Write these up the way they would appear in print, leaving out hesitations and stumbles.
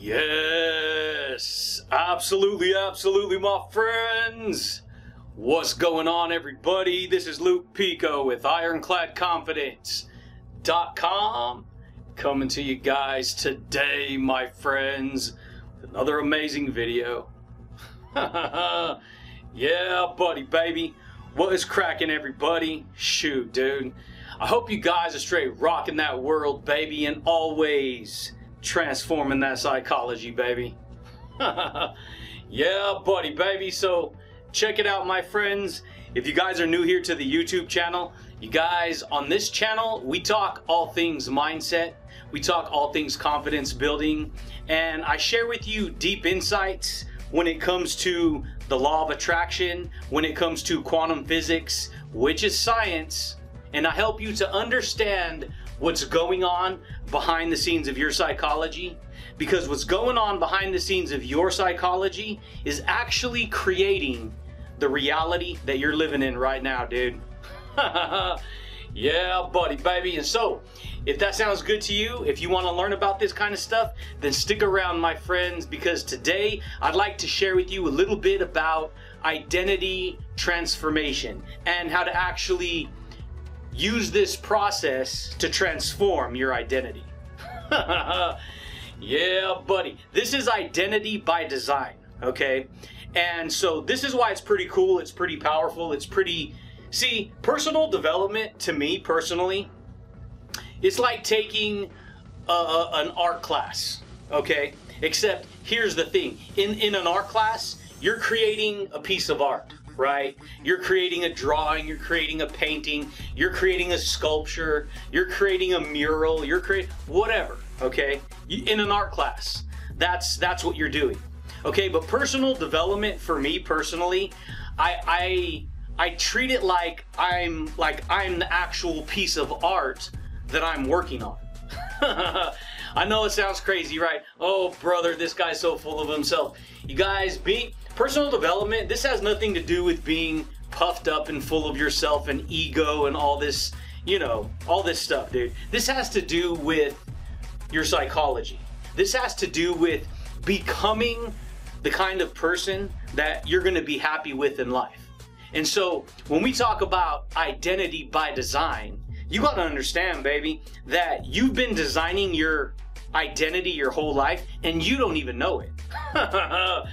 Yes, absolutely, absolutely, my friends. What's going on, everybody? This is Luke Pico with IroncladConfidence.com coming to you guys today, my friends, with another amazing video. Yeah, buddy, baby. What is cracking, everybody? Shoot, dude. I hope you guys are straight rocking that world, baby, and always transforming that psychology, baby. Yeah, buddy, baby. So check it out, my friends. If you guys are new here to the YouTube channel, you guys, on this channel, we talk all things mindset. We talk all things confidence building. And I share with you deep insights when it comes to the law of attraction, when it comes to quantum physics, which is science. And I help you to understand what's going on behind the scenes of your psychology, because what's going on behind the scenes of your psychology is actually creating the reality that you're living in right now, dude. Yeah, buddy, baby. And so, if that sounds good to you, if you want to learn about this kind of stuff, then stick around, my friends, because today I'd like to share with you a little bit about identity transformation and how to actually use this process to transform your identity. Yeah, buddy. This is identity by design, okay? And so this is why it's pretty cool, it's pretty powerful, it's pretty... See, personal development, to me personally, it's like taking an art class, okay? Except, here's the thing. In an art class, you're creating a piece of art, right? You're creating a drawing, you're creating a painting, you're creating a sculpture, you're creating a mural, you're creating whatever, okay? In an art class, that's what you're doing, okay? But personal development, for me personally, I treat it like I'm the actual piece of art that I'm working on. I know it sounds crazy, right? Oh, brother, this guy's so full of himself. You guys, personal development, this has nothing to do with being puffed up and full of yourself and ego and all this, you know, all this stuff, dude. This has to do with your psychology. This has to do with becoming the kind of person that you're going to be happy with in life. And so when we talk about identity by design, you got to understand, baby, that you've been designing your identity your whole life and you don't even know it. A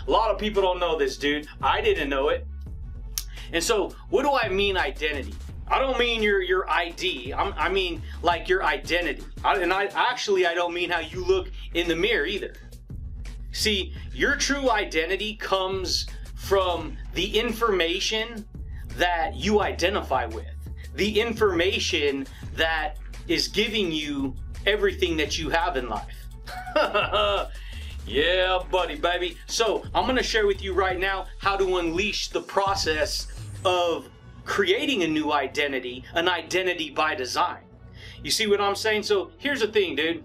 lot of people don't know this, dude. I didn't know it. And so what do I mean identity? I don't mean your ID. I mean like your identity. I don't mean how you look in the mirror either. See, your true identity comes from the information that you identify with, the information that is giving you everything that you have in life. Yeah, buddy, baby. So I'm going to share with you right now how to unleash the process of creating a new identity, an identity by design. You see what I'm saying? So here's the thing, dude.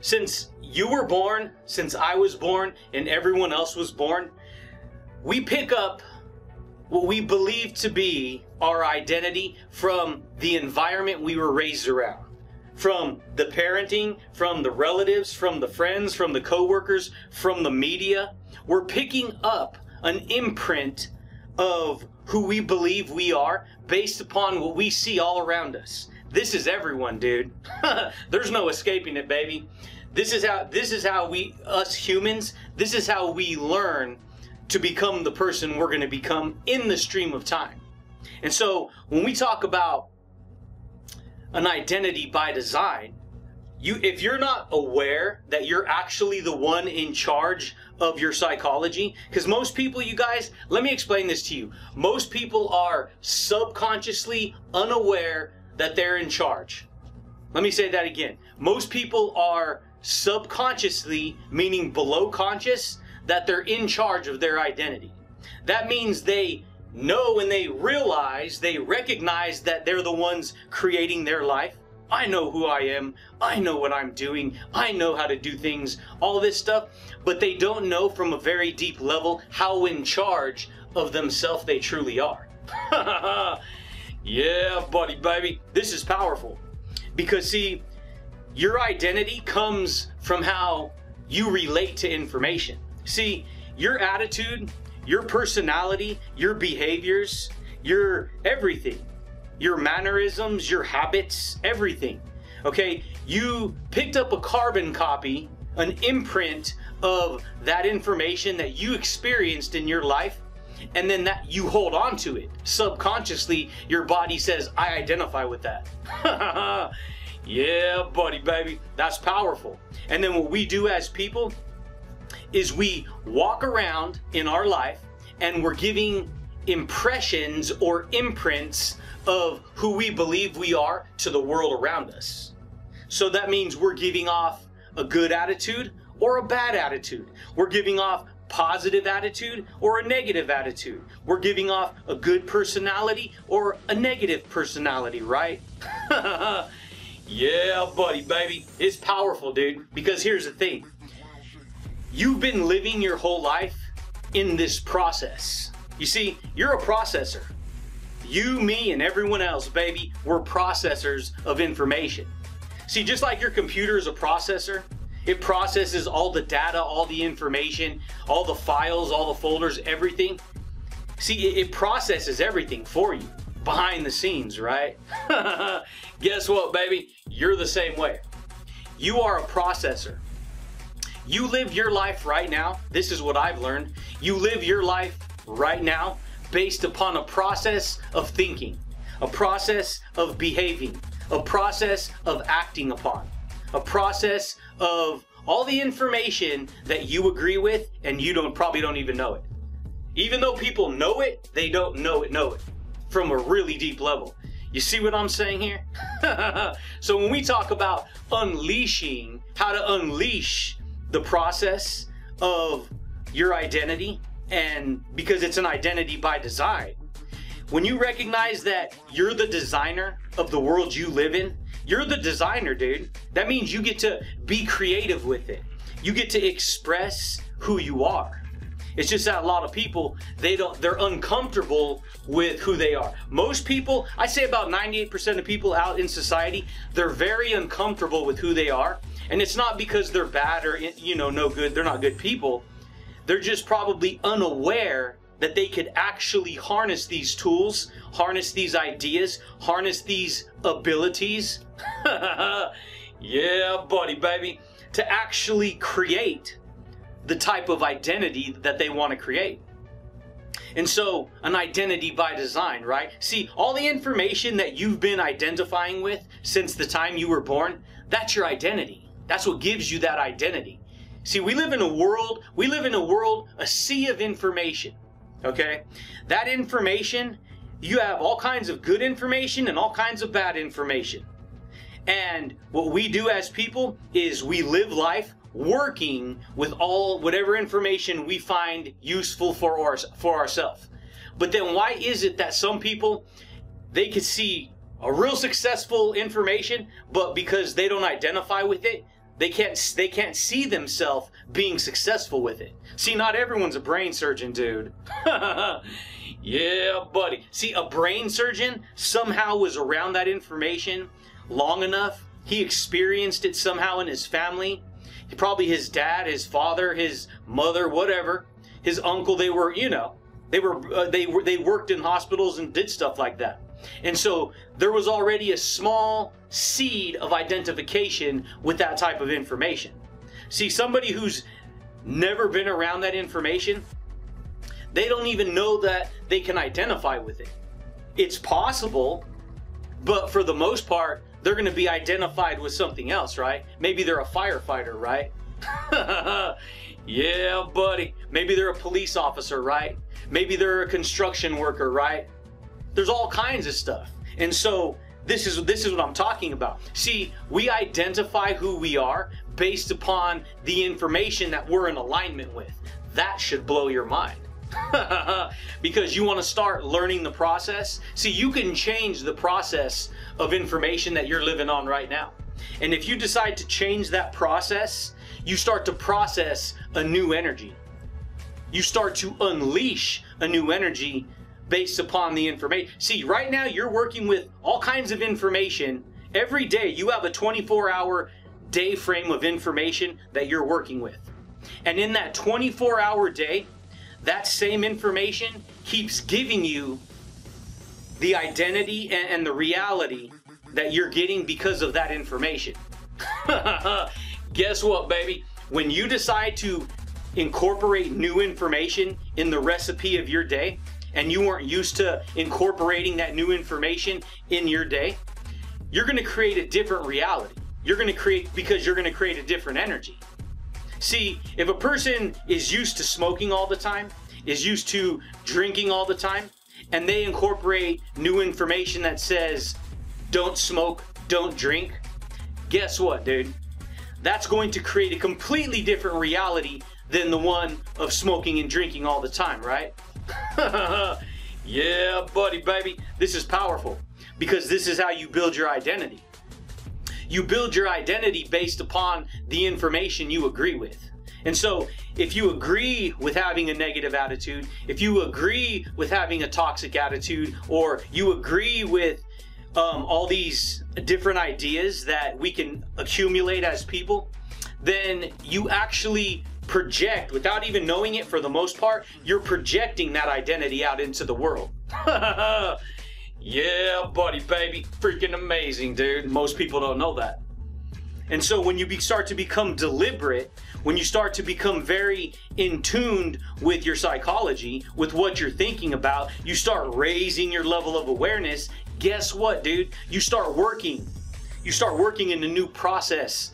Since you were born, since I was born, and everyone else was born, we pick up what we believe to be our identity from the environment we were raised around. From the parenting, from the relatives, from the friends, from the coworkers, from the media. We're picking up an imprint of who we believe we are based upon what we see all around us. This is everyone, dude. There's no escaping it, baby. This is how we, us humans, this is how we learn to become the person we're going to become in the stream of time. And so when we talk about an identity by design, if you're not aware that you're actually the one in charge of your psychology, because most people, you guys, let me explain this to you. Most people are subconsciously unaware that they're in charge. Let me say that again. Most people are subconsciously, meaning below conscious, that they're in charge of their identity. That means they know and they realize, they recognize that they're the ones creating their life. I know who I am. I know what I'm doing. I know how to do things, all this stuff. But they don't know from a very deep level how in charge of themselves they truly are. Yeah, buddy, baby. This is powerful. Because see, your identity comes from how you relate to information. See, your attitude, your personality, your behaviors, your everything, your mannerisms, your habits, everything. Okay, you picked up a carbon copy, an imprint of that information that you experienced in your life, and then that you hold on to it. Subconsciously, your body says, I identify with that. Yeah, buddy, baby. That's powerful. And then what we do as people is we walk around in our life and we're giving impressions or imprints of who we believe we are to the world around us. So that means we're giving off a good attitude or a bad attitude. We're giving off positive attitude or a negative attitude. We're giving off a good personality or a negative personality, right? Yeah, buddy, baby. It's powerful, dude. Because here's the thing. You've been living your whole life in this process. You see, you're a processor. You, me, and everyone else, baby, we're processors of information. See, just like your computer is a processor, it processes all the data, all the information, all the files, all the folders, everything. See, it processes everything for you behind the scenes, right? Guess what, baby? You're the same way. You are a processor. You live your life right now. This is what I've learned. You live your life right now based upon a process of thinking, a process of behaving, a process of acting upon, a process of all the information that you agree with and you probably don't even know it. Even though people know it, they don't know it from a really deep level. You see what I'm saying here? So when we talk about unleashing, how to unleash the process of your identity, and because it's an identity by design, when you recognize that you're the designer of the world you live in, you're the designer, dude. That means you get to be creative with it. You get to express who you are. It's just that a lot of people, they're uncomfortable with who they are. Most people, I say about 98% of people out in society, they're very uncomfortable with who they are. And it's not because they're bad or, no good. They're not good people. They're just probably unaware that they could actually harness these tools, harness these ideas, harness these abilities. Yeah, buddy, baby. To actually create the type of identity that they want to create. And so, an identity by design, right? See, all the information that you've been identifying with since the time you were born, that's your identity. That's what gives you that identity. See, we live in a world, a sea of information, okay? That information, you have all kinds of good information and all kinds of bad information. And what we do as people is we live life working with whatever information we find useful for ourselves. But then why is it that some people, they could see a real successful information, but because they don't identify with it, they can't see themselves being successful with it? See, not everyone's a brain surgeon, dude. Yeah, buddy. See, a brain surgeon somehow was around that information long enough. He experienced it somehow in his family. Probably his dad, his father, his mother, whatever, his uncle. They worked in hospitals and did stuff like that. And so there was already a small seed of identification with that type of information. See, somebody who's never been around that information, they don't even know that they can identify with it. It's possible, but for the most part, they're going to be identified with something else, right? Maybe they're a firefighter, right? Yeah, buddy. Maybe they're a police officer, right? Maybe they're a construction worker, right? There's all kinds of stuff. And so this is what I'm talking about. See, we identify who we are based upon the information that we're in alignment with. That should blow your mind. Because you want to start learning the process. See, you can change the process of information that you're living on right now. And if you decide to change that process, you start to process a new energy. You start to unleash a new energy based upon the information. See, right now you're working with all kinds of information. Every day you have a 24-hour day frame of information that you're working with. And in that 24-hour day, that same information keeps giving you the identity and the reality that you're getting because of that information. Guess what, baby? When you decide to incorporate new information in the recipe of your day, and you weren't used to incorporating that new information in your day, you're going to create a different reality. Because you're going to create a different energy. See, if a person is used to smoking all the time, is used to drinking all the time, and they incorporate new information that says, don't smoke, don't drink, guess what, dude? That's going to create a completely different reality than the one of smoking and drinking all the time, right? Yeah, buddy, baby. This is powerful because this is how you build your identity. You build your identity based upon the information you agree with. And so if you agree with having a negative attitude, if you agree with having a toxic attitude, or you agree with all these different ideas that we can accumulate as people, then you actually project, without even knowing it for the most part, you're projecting that identity out into the world. Yeah, buddy, baby. Freaking amazing, dude. Most people don't know that. And so when you start to become deliberate, when you start to become very in tuned with your psychology, with what you're thinking about, you start raising your level of awareness. Guess what, dude? You start working. You start working in a new process.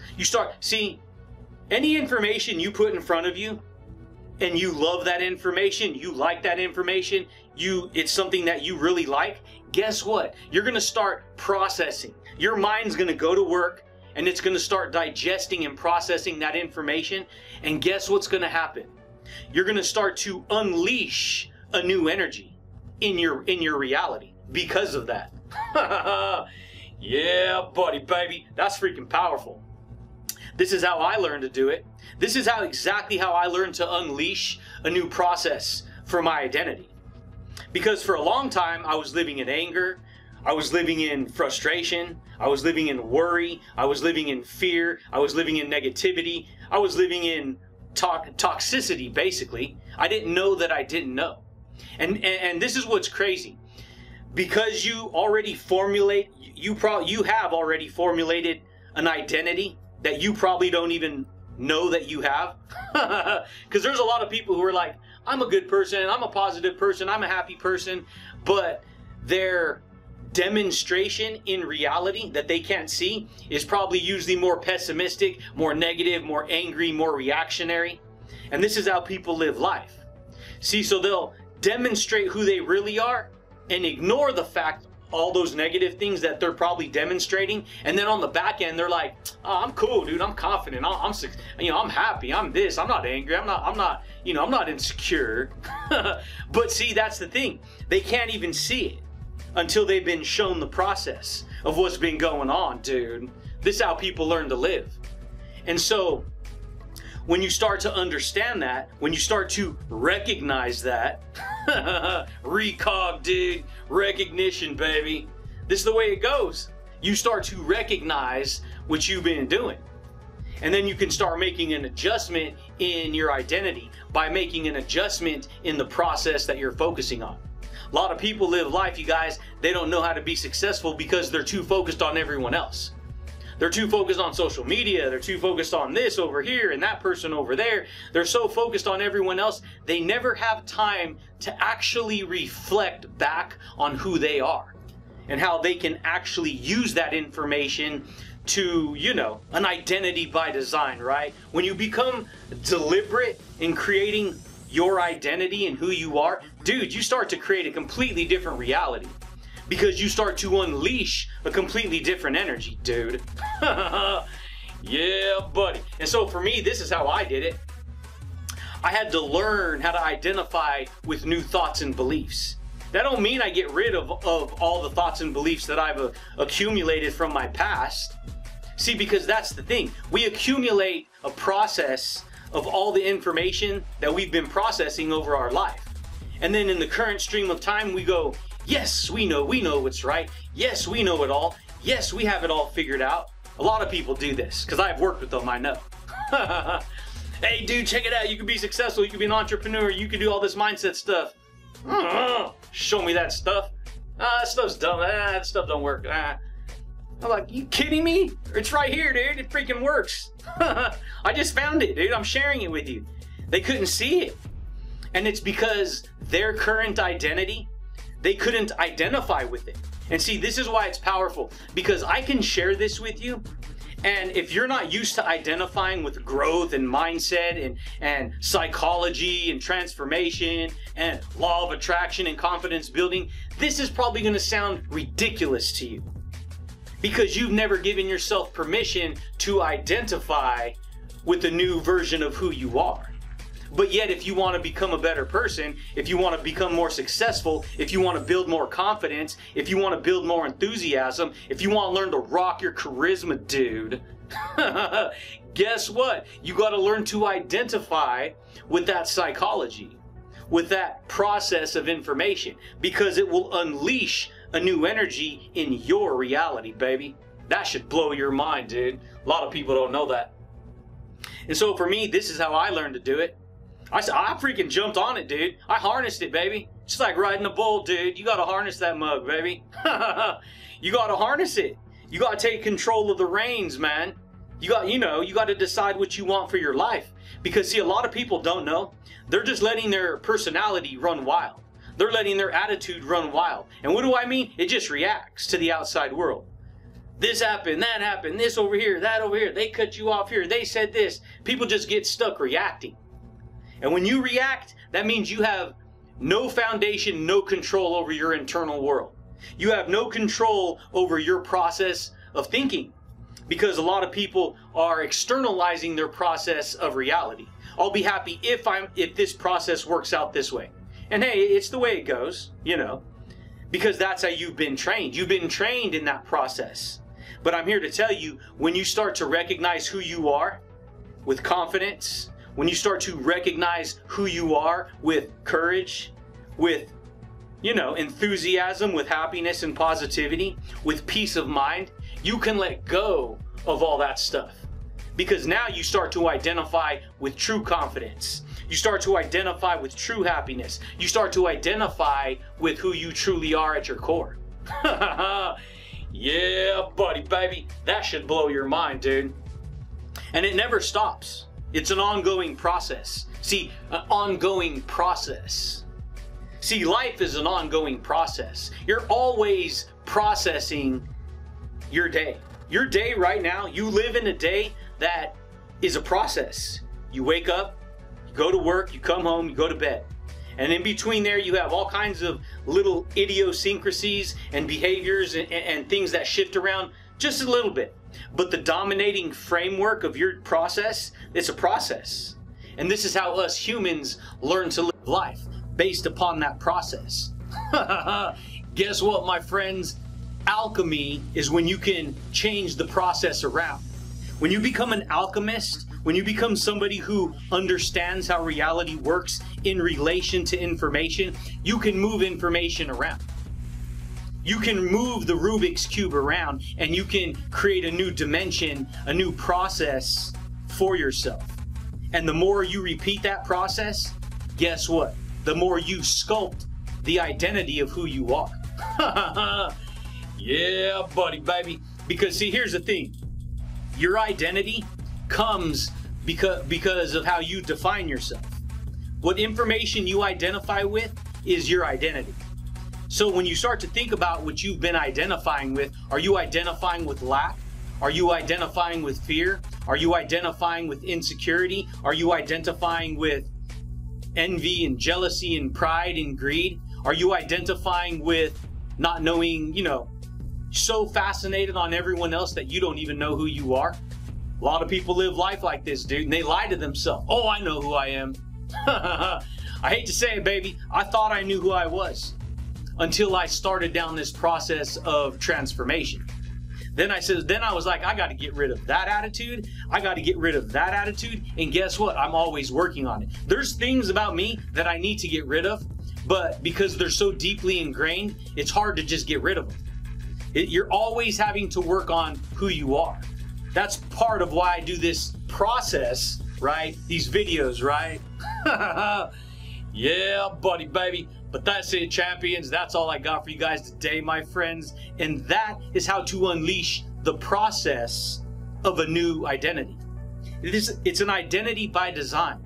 See, any information you put in front of you, and you love that information, you like that information, it's something that you really like, guess what? You're going to start processing. Your mind's going to go to work, and it's going to start digesting and processing that information. And guess what's going to happen? You're going to start to unleash a new energy in your reality because of that. Yeah, buddy, baby. That's freaking powerful. This is how I learned to do it. This is exactly how I learned to unleash a new process for my identity. Because for a long time, I was living in anger. I was living in frustration. I was living in worry. I was living in fear. I was living in negativity. I was living in toxicity, basically. I didn't know that I didn't know. And this is what's crazy. Because you already you have already formulated an identity that you probably don't even know that you have. Because there's a lot of people who are like, I'm a good person, I'm a positive person, I'm a happy person, but their demonstration in reality that they can't see is probably usually more pessimistic, more negative, more angry, more reactionary. And this is how people live life. See, so they'll demonstrate who they really are and ignore the fact all those negative things that they're probably demonstrating, and then on the back end they're like, oh, I'm cool, dude, I'm confident, I'm happy, I'm this, I'm not angry, I'm not insecure. But see, that's the thing, they can't even see it until they've been shown the process of what's been going on, dude. This is how people learn to live. And so when you start to understand that, when you start to recognize that, recog, dude, recognition, baby. This is the way it goes. You start to recognize what you've been doing. And then you can start making an adjustment in your identity by making an adjustment in the process that you're focusing on. A lot of people live life, you guys, they don't know how to be successful because they're too focused on everyone else. They're too focused on social media. They're too focused on this over here and that person over there. They're so focused on everyone else, they never have time to actually reflect back on who they are and how they can actually use that information to, an identity by design, right? When you become deliberate in creating your identity and who you are, dude, you start to create a completely different reality. Because you start to unleash a completely different energy, dude. Yeah, buddy. And so for me, this is how I did it. I had to learn how to identify with new thoughts and beliefs. That don't mean I get rid of all the thoughts and beliefs that I've accumulated from my past. See, because that's the thing. We accumulate a process of all the information that we've been processing over our life. And then in the current stream of time, we go, yes, we know what's right. Yes, we know it all. Yes, we have it all figured out. A lot of people do this because I've worked with them, I know. Hey dude, check it out. You can be successful. You can be an entrepreneur. You can do all this mindset stuff. Show me that stuff. That stuff's dumb. That stuff don't work. I'm like, you kidding me? It's right here, dude. It freaking works. I just found it, dude. I'm sharing it with you. They couldn't see it. And it's because their current identity, they couldn't identify with it. And see, this is why it's powerful. Because I can share this with you. And if you're not used to identifying with growth and mindset and psychology and transformation and law of attraction and confidence building, this is probably going to sound ridiculous to you. Because you've never given yourself permission to identify with the new version of who you are. But yet, if you want to become a better person, if you want to become more successful, if you want to build more confidence, if you want to build more enthusiasm, if you want to learn to rock your charisma, dude, guess what? You got to learn to identify with that psychology, with that process of information, because it will unleash a new energy in your reality, baby. That should blow your mind, dude. A lot of people don't know that. And so for me, this is how I learned to do it. I freaking jumped on it, dude. I harnessed it, baby. Just like riding a bull, dude. You gotta harness that mug, baby. You gotta harness it. You gotta take control of the reins, man. You got to decide what you want for your life. Because see, a lot of people don't know. They're just letting their personality run wild. They're letting their attitude run wild. And what do I mean? It just reacts to the outside world. This happened, that happened, this over here, that over here. They cut you off here. They said this. People just get stuck reacting. And when you react, that means you have no foundation, no control over your internal world. You have no control over your process of thinking, because a lot of people are externalizing their process of reality. I'll be happy if this process works out this way. And hey, it's the way it goes, because that's how you've been trained. You've been trained in that process. But I'm here to tell you, when you start to recognize who you are with confidence, when you start to recognize who you are with courage, with, enthusiasm, with happiness and positivity, with peace of mind, you can let go of all that stuff. Because now you start to identify with true confidence. You start to identify with true happiness. You start to identify with who you truly are at your core. Yeah, buddy, baby. That should blow your mind, dude. And it never stops. It's an ongoing process. See, an ongoing process. See, life is an ongoing process. You're always processing your day. Your day right now, you live in a day that is a process. You wake up, you go to work, you come home, you go to bed. And in between there, you have all kinds of little idiosyncrasies and behaviors and things that shift around just a little bit. But the dominating framework of your process, it's a process. And this is how us humans learn to live life, based upon that process. Guess what, my friends? Alchemy is when you can change the process around. When you become an alchemist, when you become somebody who understands how reality works in relation to information, you can move information around. You can move the Rubik's Cube around, and you can create a new dimension, a new process for yourself. And the more you repeat that process, guess what? The more you sculpt the identity of who you are. Yeah, buddy, baby. Because see, here's the thing. Your identity comes because of how you define yourself. What information you identify with is your identity. So when you start to think about what you've been identifying with, are you identifying with lack? Are you identifying with fear? Are you identifying with insecurity? Are you identifying with envy and jealousy and pride and greed? Are you identifying with not knowing, so fascinated on everyone else that you don't even know who you are? A lot of people live life like this, dude, and they lie to themselves. Oh, I know who I am. I hate to say it, baby. I thought I knew who I was until I started down this process of transformation. Then I was like, I got to get rid of that attitude. I got to get rid of that attitude. And guess what? I'm always working on it. There's things about me that I need to get rid of, but because they're so deeply ingrained, it's hard to just get rid of them. You're always having to work on who you are. That's part of why I do this process, right? These videos, right? Yeah, buddy, baby. But that's it, champions. That's all I got for you guys today, my friends. And that is how to unleash the process of a new identity. It's an identity by design.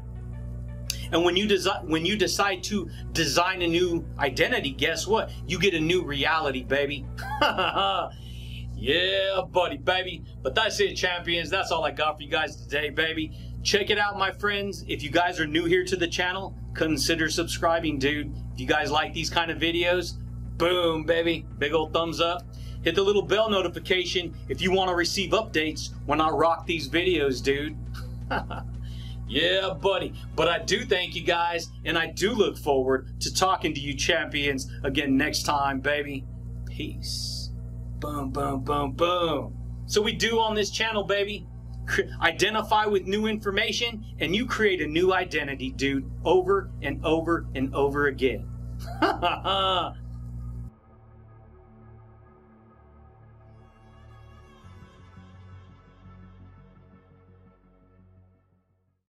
And when you decide to design a new identity, guess what? You get a new reality, baby. Yeah, buddy, baby. But that's it, champions. That's all I got for you guys today, baby. Check it out, my friends. If you guys are new here to the channel, consider subscribing, dude. If you guys like these kind of videos, boom, baby. Big old thumbs up. Hit the little bell notification if you want to receive updates when I rock these videos, dude. Yeah, buddy. But I do thank you guys, and I do look forward to talking to you champions again next time, baby. Peace. Boom, boom, boom, boom. So we do on this channel, baby. Identify with new information, and you create a new identity, dude, over and over and over again.